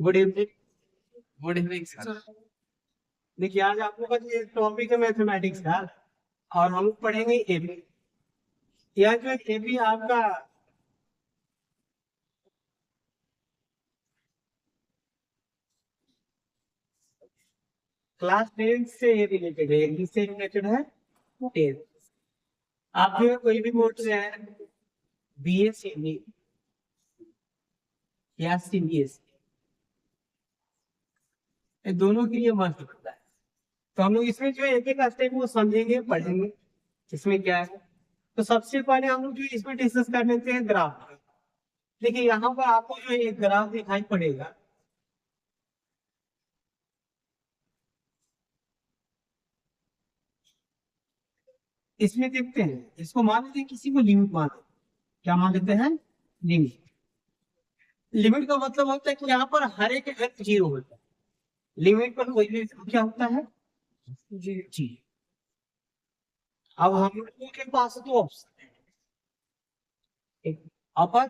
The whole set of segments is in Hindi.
Good evening. Good evening sir. देखिए आज आप लोग का जो टॉपिक है मैथमेटिक्स का, और हम लोग पढ़ेंगे एबी। यह जो एबी आपका क्लास 10 से रिलेटेड है, किससे रिलेटेड है? 10। आप जो है कोई भी बोर्ड से है, BSc या CBSE, ये दोनों के लिए मस्त होता है। तो हम लोग इसमें जो है एक एक स्टेप वो समझेंगे, पढ़ेंगे इसमें क्या है। तो सबसे पहले हम लोग जो इसमें डिस्कस कर लेते हैं ग्राफ। देखिए यहाँ पर आपको जो है एक ग्राफ दिखाई पड़ेगा। इसमें देखते हैं, इसको मान लेते हैं, किसी को लिमिट मान लेते हैं। क्या मान लेते हैं? लिमिट। लिमिट का मतलब होता है कि यहाँ पर हर एक एफ जीरो होता है। लिमिट पर कोई भी क्या होता है? जी। अब हम लोगों के पास दो ऑप्शन है, एक अपर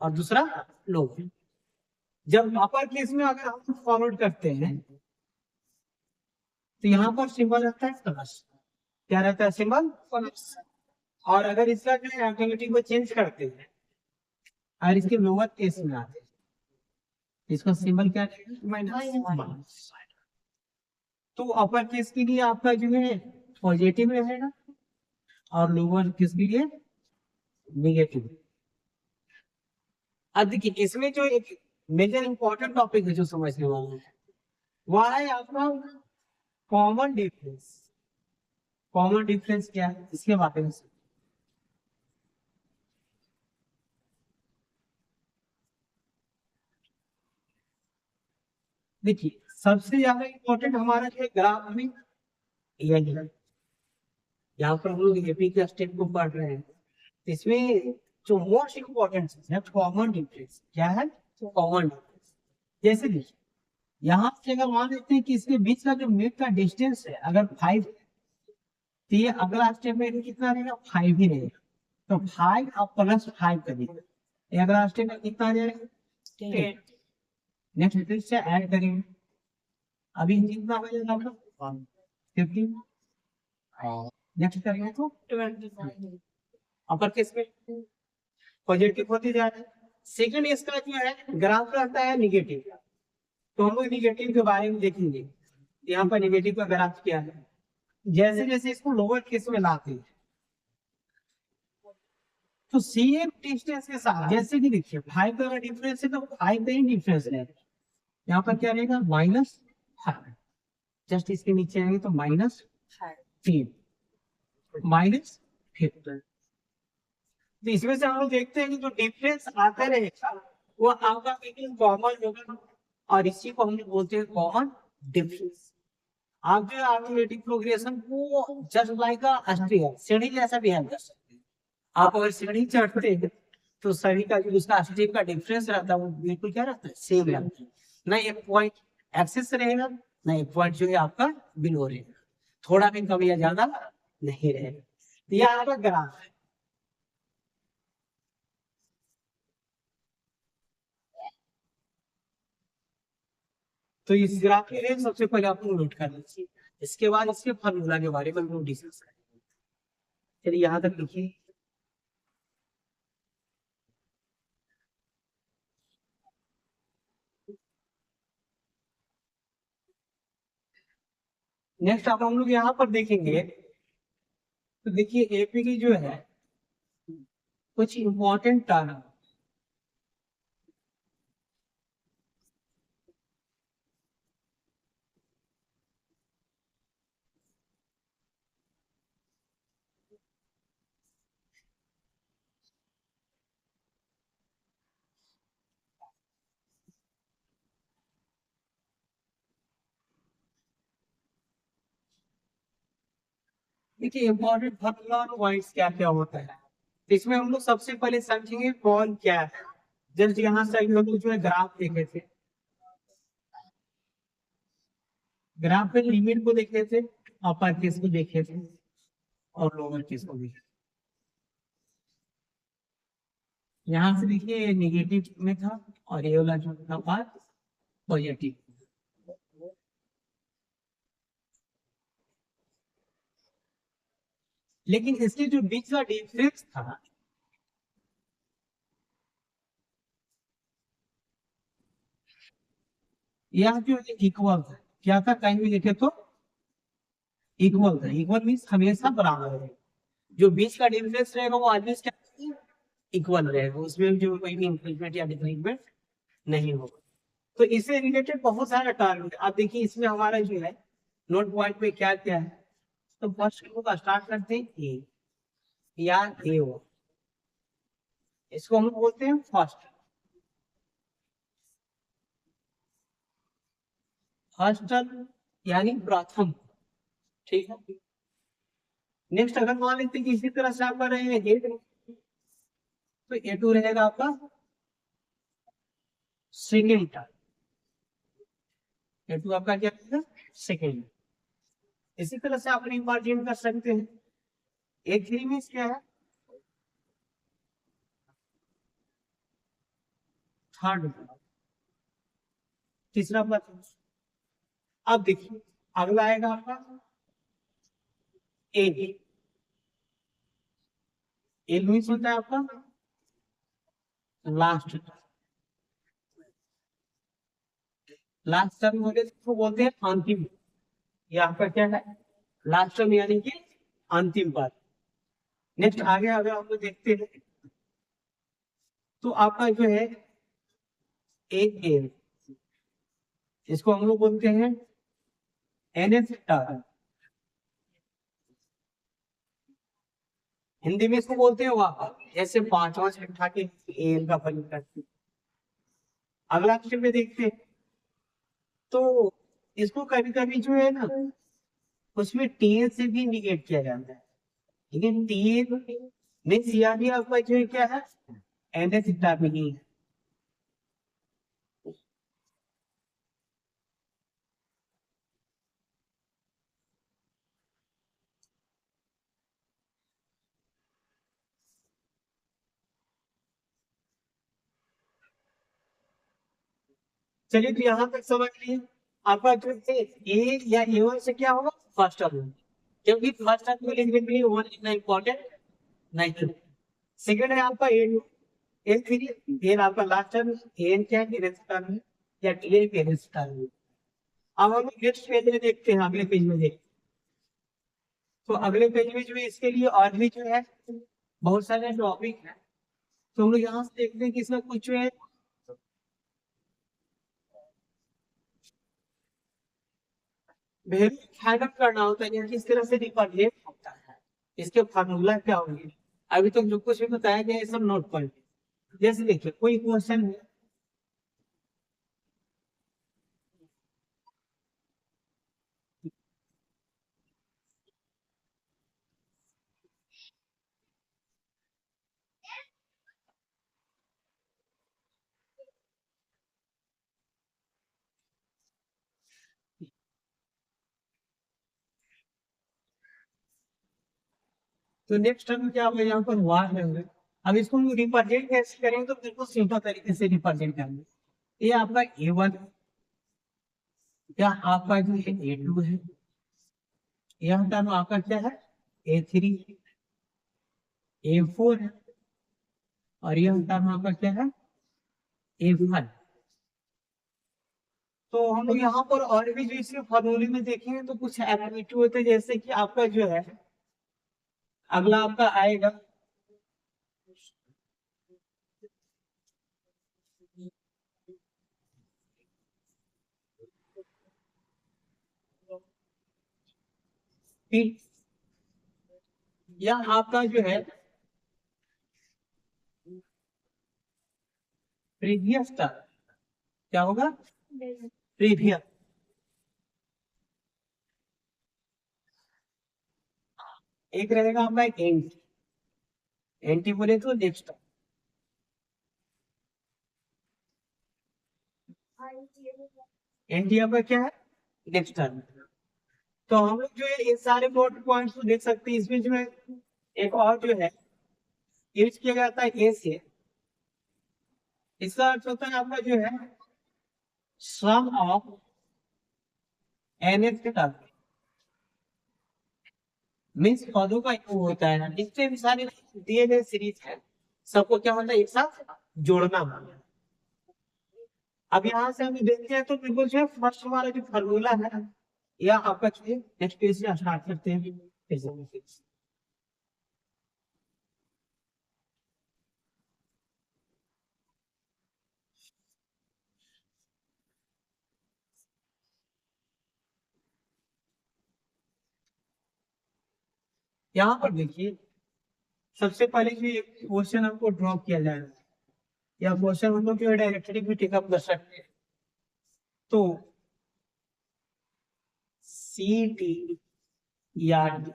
और दूसरा लोअर। जब अपर केस में अगर हम फॉरवर्ड करते हैं तो यहाँ पर सिंबल रहता है प्लस। क्या रहता है सिंबल? प्लस। और अगर इसका जो है ऑटोमेटिक को चेंज करते हैं और इसके लोअर केस में आते हैं, इसका सिंबल क्या रहेगा? माइनस। तो अपर केस के लिए आपका जो है पॉजिटिव रहेगा और लोअर केस के लिए नेगेटिव। अब देखिए इसमें जो एक मेजर इंपॉर्टेंट टॉपिक है जो समझने वाला है, वह है आपका कॉमन डिफरेंस। कॉमन डिफरेंस क्या है इसके बारे में देखिए। सबसे ज्यादा इंपॉर्टेंट हमारा जो है ग्राफ में यही है। यहाँ पर हम लोग एपी के स्टेप को पढ़ रहे हैं, इसमें जो मोस्ट इम्पोर्टेंट है कॉमन डिफरेंस। क्या है? Common difference. जैसे देखिए यहाँ से अगर मान लेते हैं कि इसके बीच का जो मिड का डिस्टेंस है अगर 5, तो ये अगला स्टेप में कितना रहेगा? 5 ही रहेगा। तो 5 और +5 करेंगे, ये अगला स्टेप में कितना आ जाएगा? 10। नेक्स्ट फिर से ऐड करेंगे, अभी कितना हो जाएगा आपका? 15। नेक्स्ट करेंगे तो 25। अपर केस में पॉजिटिव होते जा रहा है। सेकंड इसका जो है ग्राफ रहता है निगेटिव। तो हम लोग निगेटिव के बारे में देखेंगे। यहाँ पर निगेटिव का ग्राफ क्या है। जैसे जैसे इसको लोअर केस में लाते हैं तो सेम डिस्टेंस के साथ, जैसे कि देखिए 5 का डिफरेंस है तो 5 का ही डिफरेंस है। यहाँ पर क्या रहेगा? -5। जस्ट इसके नीचे आएंगे तो -3, -15। तो इसमें से हम लोग देखते हैं कि जो डिफरेंस आता रहेगा वो आपका बिल्कुल कॉमन होगा, और इसी को हम लोग बोलते हैं कॉमन डिफरेंस। आप जो आर्गुमेटिव प्रोग्रेशन को जस्ट लाइक अ स्टेयर, सीढ़ी जैसा बिहेव कर सकते हैं। आप अगर सीढ़ी चढ़ते हैं तो सभी का जो उसका स्टेप का डिफरेंस रहता है वो बिल्कुल क्या रहता है? सेम रहता है। ना एक पॉइंट एक्सेस रहेगा, ना एक पॉइंट जो है आपका बिलो रहेगा, थोड़ा भी कम या ज्यादा नहीं रहेगा। तो यह आपका ग्राफ है। तो इस ग्राफ के लिए सबसे पहले आप लोग नोट कर लीजिए, इसके बाद इसके फॉर्मूला के बारे में हम लोग डिस्कस करेंगे। चलिए यहाँ तक लिखिए। नेक्स्ट आप हम लोग यहाँ पर देखेंगे तो देखिए एपी की जो है कुछ इंपॉर्टेंट टर्म। देखिए इंपॉर्टेंट फॉर्मूला और पॉइंट्स क्या क्या होता है, तो इसमें हम लोग सबसे पहले समझेंगे कौन क्या है। जस्ट यहाँ से हम लोग जो है ग्राफ देखे थे, ग्राफ में लिमिट को देखे थे, अपर केस को देखे थे और लोअर केस को देखे। यहाँ से देखिए नेगेटिव में था और ये वाला जो था पार्ट पॉजिटिव। लेकिन इसके जो बीच का डिफरेंस था, यह जो इक्वल था, क्या था, कहीं भी देखे तो इक्वल था। इक्वल मीन्स हमेशा बराबर है। जो बीच का डिफरेंस रहेगा वो ऑलवेज क्या इक्वल रहेगा, उसमें जो कोई भी इंक्रीमेंट या डिक्रीमेंट नहीं होगा। तो इससे रिलेटेड बहुत सारा टर्म है। आप देखिए इसमें हमारा जो है नोट पॉइंट में क्या क्या है। तो फर्स्ट को स्टार्ट करते हैं ए या ए ओ, इसको हम लोग बोलते हैं फर्स्ट। फर्स्ट टर्म यानी प्रथम, ठीक है। नेक्स्ट अगर मान लेते हैं कि इसी तरह से आप कर रहे हैं ए, तो ए टू रहेगा आपका सेकेंड टर्म। ए टू आपका क्या रहेगा, सेकेंड। इसी तरह से आप रिमार्जिन कर सकते हैं। ए थ्री मीन्स क्या है, थर्ड। तीसरा प्रथम। अब देखिए अगला आएगा आपका ए। ए मीन्स होता है आपका लास्ट। लास्ट टर्म होते तो बोलते हैं अंतिम। ये आपका क्या है, लास्ट टर्म यानी कि अंतिम पद। नेक्स्ट आगे अगर हम लोग देखते हैं तो आपका जो है एक एन, इसको हम लोग बोलते हैं एनएस टर्म। हिंदी में इसको बोलते हैं वहां जैसे पांचवा छठा के एन का प्रयोग करते हैं। अगला अक्षर में देखते हैं तो इसको कभी कभी जो है ना उसमें टीएन से भी इंडिकेट किया जाता है। लेकिन टीएन में सिया भी आपका जो है क्या है, एनएस टर्म ही है। चलिए तो यहाँ तक समझ लिए। आपका जो है ए या ए वन से क्या होगा, फर्स्ट टर्म। क्योंकि फर्स्ट टर्म को लिखने के लिए वन इतना इंपॉर्टेंट नहीं। सेकंड है आपका ए टू, ए थ्री, फिर आपका लास्ट टर्म एन क्या है, रेस्ट टर्म है या टीए के रेस्ट टर्म है। अब हम नेक्स्ट पेज में देखते हैं, अगले पेज में देखते हैं। तो अगले पेज में जो है इसके लिए और भी जो है बहुत सारे टॉपिक है। तो हम लोग यहाँ से देखते हैं कि इसमें कुछ जो है वैल्यू फाइंड आउट करना होता है, किस तरह से रिप्रेजेंट होता है, इसके फार्मूला क्या होंगे। अभी तक जो कुछ भी बताया गया है सब नोट पॉइंट। जैसे देखिए कोई क्वेश्चन है, तो नेक्स्ट टर्म क्या होगा, यहाँ पर वार है। अब इसको हम रिप्रेजेंट कैसे करेंगे, तो बिल्कुल सिंपल तरीके से रिप्रेजेंट करेंगे। ये आपका ए वन, या आपका जो है ए टू है, यह टर्म आपका क्या है ए थ्री, ए फोर है, और यह टर्म आपका क्या है ए वन। तो हम लोग यहाँ पर और भी जो इसके फॉर्मूले में देखेंगे तो कुछ एबिलिटी होते हैं, जैसे कि आपका जो है अगला आपका आएगा पी, या आपका जो है प्रीवियस टर्म। क्या होगा, प्रीवियस। एक रहेगा आपका एंटी, एंटी बोले तो नेक्स्ट। एंटी आपका क्या है, नेक्स्ट टर्म। तो हम लोग जो है ये सारे नोट पॉइंट्स को देख सकते हैं। इसमें जो है एक और जो है यूज किया जाता है ए से। इसका अर्थ होता है आपका जो है सम ऑफ nth के टर्म मीन्स पदों का योग होता है ना, जितने भी सारे दिए गए सीरीज है सबको क्या होता है, एक साथ जोड़ना होता है। अब यहाँ से हम देखते हैं तो बिल्कुल जो फर्स्ट हमारा जो फार्मूला है या आपका नेक्स्ट पेज से स्टार्ट करते हैं। यहाँ पर देखिए सबसे पहले जो एक क्वेश्चन हमको ड्रॉ किया जाएगा या क्वेश्चन हम लोग जो है डायरेक्टली भी टेकअप कर सकते हैं। तो सी टी या D,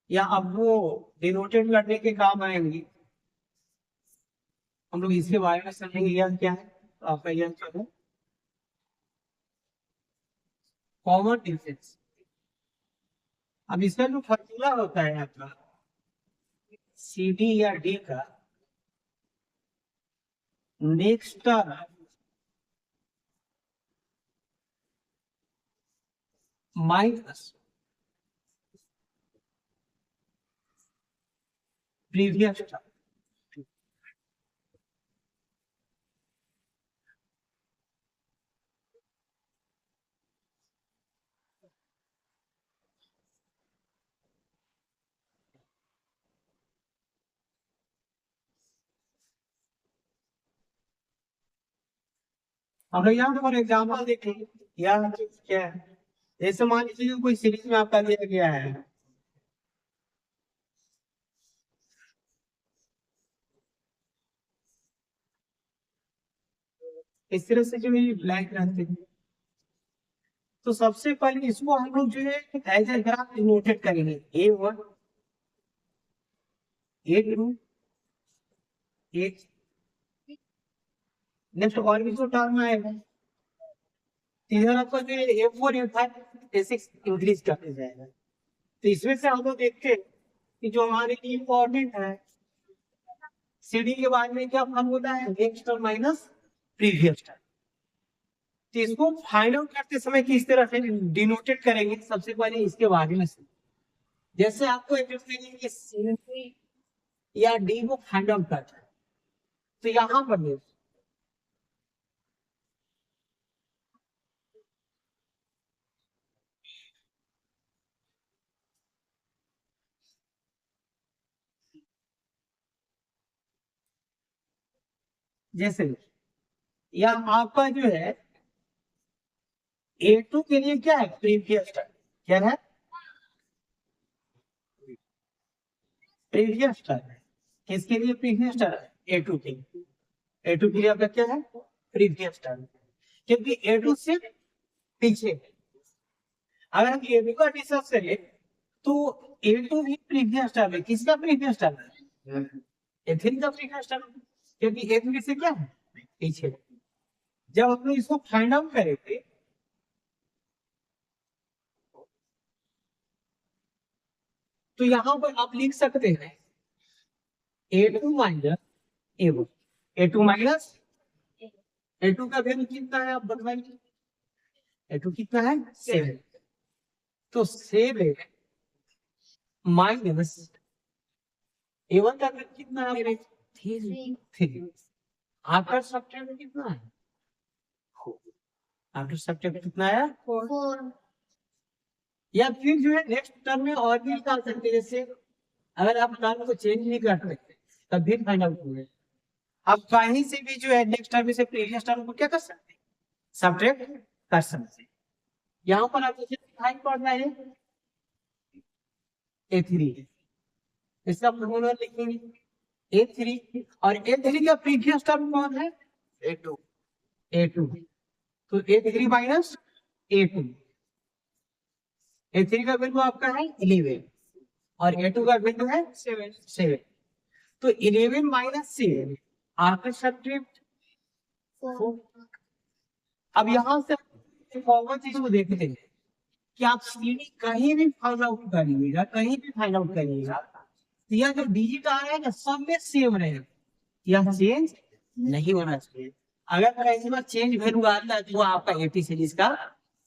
या अब वो डिनोटेड करने के काम आएंगे, हम लोग इसके बारे में समझेंगे। यह क्या है, तो आपका यह क्या है, कॉमन डिफरेंस। अब इसका जो फॉर्मूला होता है आपका सी डी या डी का next term minus previous term. हम लोग यहाँ पर एग्जाम्पल देखें या क्या है, जैसे मान लीजिए कोई सीरीज में आपका दिया गया है, इस तरह से जो ये ब्लैंक रहते हैं, तो सबसे पहले इसको हम लोग जो है एज ए ग्राफ नोटेट करेंगे A1 A2 A, नेक्स्ट और भी जो टर्म आएगा इधर आपका जो A4 A5 A6 इंक्रीज करते जाएगा। तो इसमें से हम लोग देखते हैं कि जो हमारे लिए इम्पोर्टेंट है सीडी के बाद में क्या फॉर्मूला है, next term minus previous term. तो इसको फाइंड आउट करते समय किस तरह से डिनोटेट करेंगे, सबसे पहले इसके बारे में जैसे आपको सी या डी को फाइंड आउट करना है, तो यहाँ पर देखिए जैसे या आपका जो है A2 के लिए क्या है, प्रीवियस टर्म क्या है, प्रीवियस टर्म है। किसके लिए प्रीवियस टर्म, A2 के लिए। A2 के लिए आपका क्या है, प्रीवियस टर्म, क्योंकि A2 से पीछे है। अगर हम A2 का डिस्कस करें तो A2 भी प्रीवियस टर्म है। किसका प्रीवियस टर्म है, A3 का प्रीवियस टर्म, क्योंकि A3 से क्या है, पीछे। जब हम लोग इसको फाइंड आउट करेंगे तो यहां पर आप लिख सकते हैं A2 minus A1, A2 minus A2 का वैल्यू कितना है आप बताइए, A2 कितना है 7, तो 7 माइनस A1 का वैल्यू कितना है 3, आफ्टर सब्ट्रैक्ट कितना है, आफ्टर सब्ट्रैक्ट कितना है 4। या फिर जो है नेक्स्ट टर्म में और भी निकाल सकते हैं, जैसे अगर आप टर्म को चेंज नहीं कर सकते तब भी फाइंड आउट होंगे। आप कहीं से भी जो है नेक्स्ट टर्म से प्रीवियस टर्म को क्या कर सकते हैं, सब्ट्रैक्ट कर सकते हैं। यहाँ पर आपको फाइंड करना है A3, इसका फॉर्मूला लिखेंगे A3, और A3 का प्रीवियस टर्म कौन है, A2, तो A3 माइनस A2, A3 का वैल्यू आपका है 11 और A2 का वैल्यू है 7, तो 11 माइनस 7 आफ्टर सब्ट्रैक्ट 4। अब यहां से फॉरवर्ड चीज को देखते हैं कि आप सीडी कहीं भी फाइंड आउट करिएगा, कहीं भी फाइंड आउट करिएगा, तो यह जो डिजिट आ रहा है ना सब में सेम रहेगा, यह चेंज नहीं होना चाहिए। अगर कहीं पर चेंज वैल्यू आता है तो वो आपका एपी सीरीज का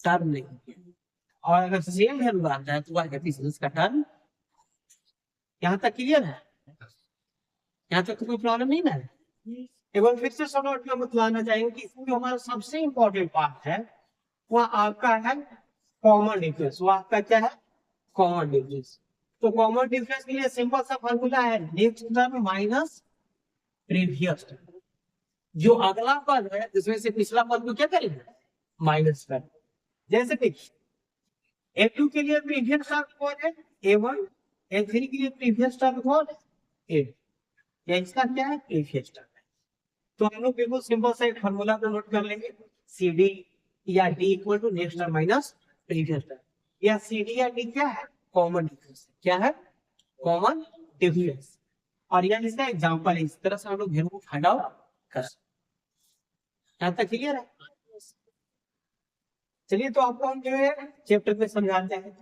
टर्म नहीं है, और अगर सेम वैल्यू आता है तो वो एपी सीरीज का टर्म। यहाँ तक क्लियर है? यहाँ तक तो कोई प्रॉब्लम नहीं ना है? एक बार फिर से सब नोट में बतलाना चाहेंगे कि इसमें जो हमारा सबसे इंपॉर्टेंट पार्ट है वो आपका है कॉमन डिफरेंस। वो आपका क्या है? Common difference. तो कॉमन डिफरेंस के लिए सिंपल सा फॉर्मूला है next term minus previous term. जो अगला पद है जिसमें से पिछला पद को क्या करेंगे? माइनस कर। जैसे देखिए A2 के लिए प्रीवियस टर्म कौन है? A1। A3 के लिए प्रीवियस टर्म कौन है? A। या इसका क्या है? प्रीवियस टर्म है। तो हम लोग बिल्कुल सिंपल सा एक फॉर्मूला को नोट कर लेंगे, सी डी या D equal to next term minus previous term. या सी डी या डी क्या है? Common difference. क्या है? Common difference. और यह इसका एग्जांपल है। इस तरह से हम लोग वैल्यू को फाइंड आउट कर सकते हैं। यहाँ तक क्लियर है? चलिए तो आपको हम जो है चैप्टर में समझाते हैं।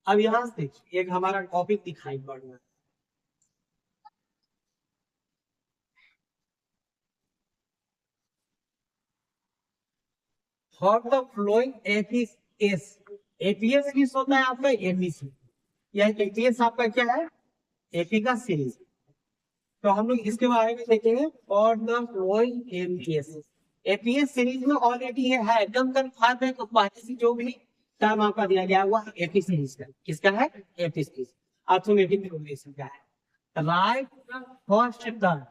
अब यहाँ से देखिए एक हमारा टॉपिक दिखाई पड़ रहा है। For the flowing APS. APS किस होता है आपका? एपीसी। यह एपीएस आपका क्या है? एपी का सीरीज। तो हम लोग इसके बारे में देखेंगे for the flowing APS. APS series में ऑलरेडी है एकदम कन्फर्म है। तो पहले से जो भी टर्म आपका दिया गया हुआ है एपी सीरीज का। किसका है? AP series. अर्थमेटिक प्रोग्रेशन का है। Right the first term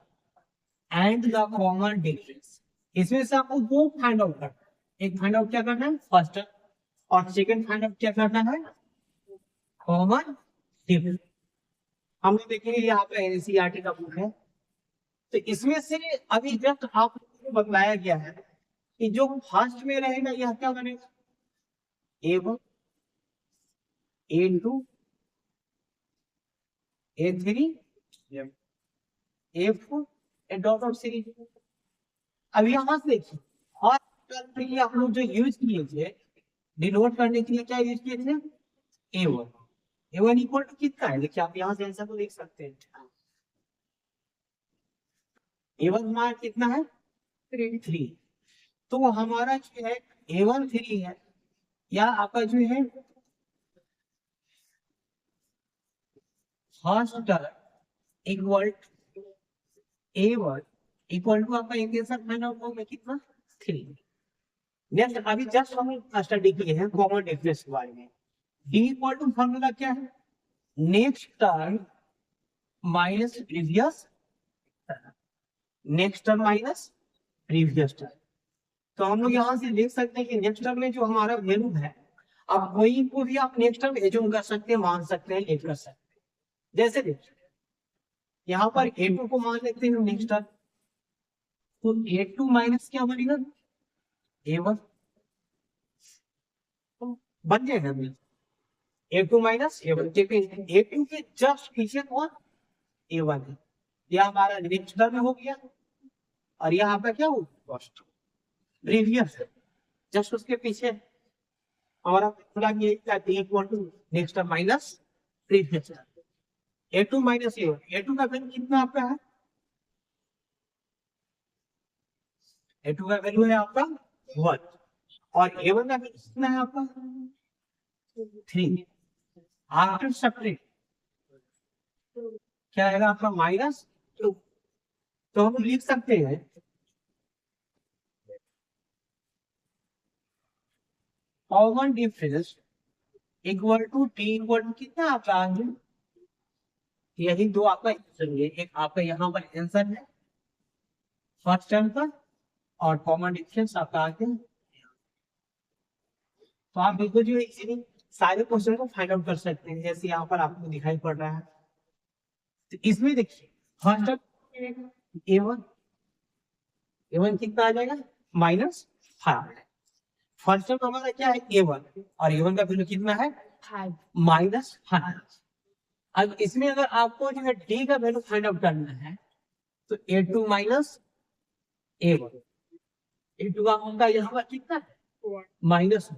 and the common difference. इसमें से आपको दो फाइंड आउट करना है। एक फाइंड आउट क्या करना है? First term. और सेकंड फाइंड आउट क्या करना है? Common difference. हम लोग देखेंगे यहाँ पे एनसीईआरटी का बुक है। तो इसमें से अभी जस्ट आपको बताया गया है कि जो फर्स्ट में रहेगा यह क्या बनेगा? A1 A2 A3 A4 dot dot series. अब यहाँ से देखिए और के लिए हम लोग जो यूज किए थे डिनोट करने के लिए क्या यूज किए थे? A1। A1 इक्वल टू कितना है? देखिए आप यहाँ से आंसर को देख सकते हैं। A1 हमारा कितना है? 3। तो हमारा जो है A1 3 है। या आपका जो है first term equal A1 equal to आपका एक आंसर फाइंड आउट होगा कितना? 3। नेक्स्ट अभी जस्ट हम स्टडी किए हैं कॉमन डिफरेंस के बारे में। D इक्वल टू फॉर्मूला क्या है? Next term minus previous term. Next term minus previous term. तो हम लोग यहाँ से देख सकते हैं कि नेक्स्ट टर्म में जो हमारा वैल्यू है आप वही को भी आप नेक्स्ट टर्म एज्यूम कर सकते हैं, मान सकते हैं, लेट कर सकते हैं। जैसे देखिए यहाँ पर A2 को मान लेते हैं नेक्स्ट टर्म। तो A2 माइनस क्या बनेगा? A1 बन जाएगा। A2 minus A1। A2 के जस्ट पीछे कौन? A1 है। यह हमारा नेक्स्ट टर्म हो गया और यह आपका क्या हो? प्रीवियस है। जस्ट उसके पीछे हमारा फॉर्मूला ये क्या D equal to next term minus previous term. A2 minus A1। A2 का वैल्यू कितना आपका है? A2 का वैल्यू है आपका 1 और A1 का वैल्यू कितना है आपका? 3। आफ्टर सब्ट्रैक्ट क्या आएगा आपका? -2। तो हम लिख सकते हैं common difference equal to D equal to कितना आपका आंसर? यही दो आपका आंसर है। एक आपका यहाँ पर आंसर है फर्स्ट टर्म का और कॉमन डिफरेंस आपका आ गया। तो आप बिल्कुल जो इजीली सारे क्वेश्चन को फाइंड आउट कर सकते हैं जैसे यहाँ पर आपको दिखाई पड़ रहा है। तो इसमें देखिए फर्स्ट टर्म A1 A1 कितना आ जाएगा -5। फर्स्ट टर्म हमारा क्या है A1 और A1 का वैल्यू कितना है -5। अब इसमें अगर आपको जो है D का वैल्यू फाइंड आउट करना है तो A2 माइनस A1, A2 का होगा यहाँ पर कितना है -1,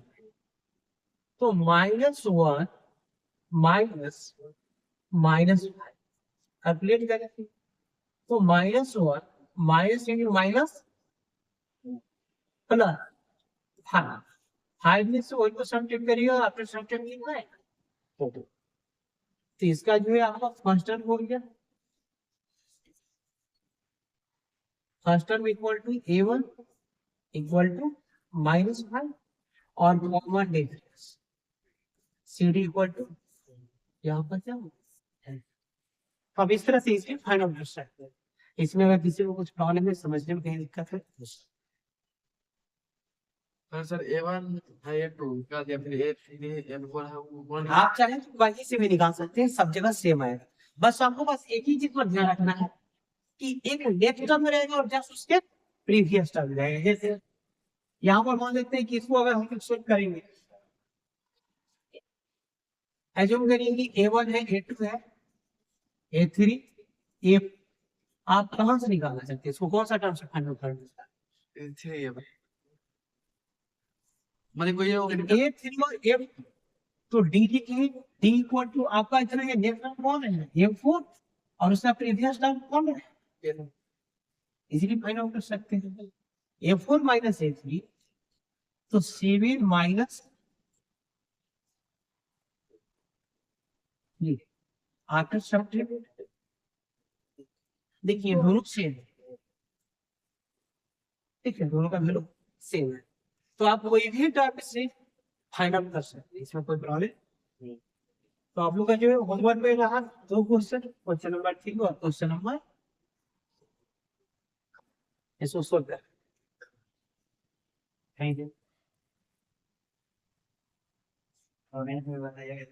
तो -1 माइनस कैलकुलेट करें तो -1 माइनस इंटू माइनस प्लस 5 में से 1 को सब्ट्रैक्ट करिएगा आफ्टर सब्ट्रैक्ट कितना है 4। तो इसका जो है आपका फर्स्ट टर्म हो गया, first term equal to A1 equal to -5 और common difference CD equal to यहाँ पर क्या होगा। अब इस तरह से इसमें फाइंड आउट कर सकते हैं। इसमें अगर किसी को कुछ प्रॉब्लम है, समझने में कहीं दिक्कत है सर A1 है A2 का या फिर A3 A4 है वो 1 आप चाहें तो वहीं से भी निकाल सकते हैं, सब जगह सेम आएगा। बस आपको बस एक ही चीज पर ध्यान रखना है कि एक नेक्स्ट टर्म रहेगा और जस्ट उसके प्रीवियस टर्म रहेगा। जैसे यहाँ पर मान लेते हैं कि इसको अगर हम सोल्व करेंगे, एज्यूम करिए कि A1 है A2 है A3 A, आप कहाँ से निकालना चाहते हैं इसको, कौन सा टर्म से फाइंड आउट करना है। A3 मतलब कोई A3 और F, तो D इक्वल टू आपका इतना है, नेक्स्ट टर्म कौन है M4 और उसका प्रीवियस टर्म कौन है, इजीली फाइंड आउट कर सकते हैं। A4 माइनस A3 तो 7 माइनस आफ्टर सब्ट्रैक्ट, देखिए दोनों सेम है, ठीक है, दोनों का वैल्यू सेम है, तो आप कोई भी टर्म से फाइंड आउट कर सकते हैं, इसमें कोई प्रॉब्लम नहीं। तो आप लोग का जो है होमवर्क में रहा 2 क्वेश्चन, क्वेश्चन नंबर 3 और क्वेश्चन नंबर इसको सोल्व कर। Thank you. और मैं बताइएगा।